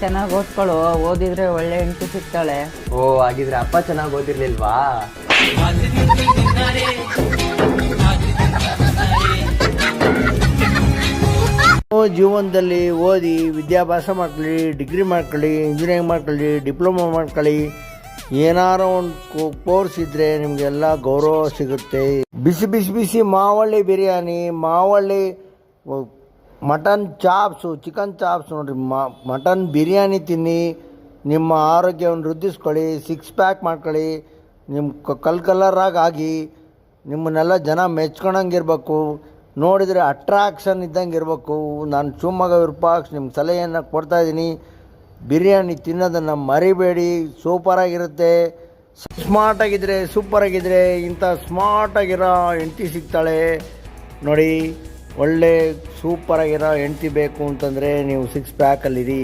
ಚೆನ್ನಾಗಿ ಓದ್ಕೊಳ್ಳು, ಓದಿದ್ರೆ ಒಳ್ಳೆ ಹೆಂಡತಿ ಸಿಗ್ತಾಳೆ. ಓ ಹಾಗಿದ್ರೆ ಅಪ್ಪ ಚೆನ್ನಾಗಿ ಓದಿರ್ಲಿಲ್ವಾ? ಜೀವನದಲ್ಲಿ ಓದಿ ವಿದ್ಯಾಭ್ಯಾಸ ಮಾಡ್ಕೊಳ್ಳಿ, ಡಿಗ್ರಿ ಮಾಡ್ಕೊಳ್ಳಿ, ಇಂಜಿನಿಯರಿಂಗ್ ಮಾಡ್ಕೊಳ್ಳಿ, ಡಿಪ್ಲೊಮಾ ಮಾಡ್ಕೊಳ್ಳಿ, ಏನಾರು ಒಂದು ಕೋರ್ಸ್ ಇದ್ದರೆ ನಿಮಗೆಲ್ಲ ಗೌರವ ಸಿಗುತ್ತೆ. ಬಿಸಿ ಬಿಸಿ ಬಿಸಿ Mavalli biryani, Mavalli mutton chops, chicken chops ನೋಡಿರಿ, ಮಟನ್ ಬಿರಿಯಾನಿ ತಿನ್ನಿ, ನಿಮ್ಮ ಆರೋಗ್ಯವನ್ನು ವೃದ್ಧಿಸ್ಕೊಳ್ಳಿ, 6 ಪ್ಯಾಕ್ ಮಾಡ್ಕೊಳ್ಳಿ, ನಿಮ್ಮ ಕಲರಾಗಿ ಆಗಿ ನಿಮ್ಮನ್ನೆಲ್ಲ ಜನ ಮೆಚ್ಕೊಳಂಗಿರ್ಬೇಕು, ನೋಡಿದರೆ ಅಟ್ರಾಕ್ಷನ್ ಇದ್ದಂಗೆ ಇರಬೇಕು. ನಾನು ಶಿವಮೊಗ್ಗ ವಿರೂಪಾಕ್ಷ ನಿಮ್ಗೆ ಸಲಹೆಯನ್ನು ಕೊಡ್ತಾಯಿದ್ದೀನಿ. ಬಿರಿಯಾನಿ ತಿನ್ನೋದನ್ನು ಮರಿಬೇಡಿ, ಸೂಪರಾಗಿರುತ್ತೆ. ಸ್ಮಾರ್ಟಾಗಿದ್ದರೆ, ಸೂಪರಾಗಿದ್ದರೆ ಇಂಥ ಸ್ಮಾರ್ಟಾಗಿರೋ ಹೆಂಡತಿ ಸಿಗ್ತಾಳೆ ನೋಡಿ. ಒಳ್ಳೆ ಸೂಪರಾಗಿರೋ ಹೆಂಡತಿ ಬೇಕು ಅಂತಂದರೆ ನೀವು 6 ಪ್ಯಾಕಲ್ಲಿರಿ.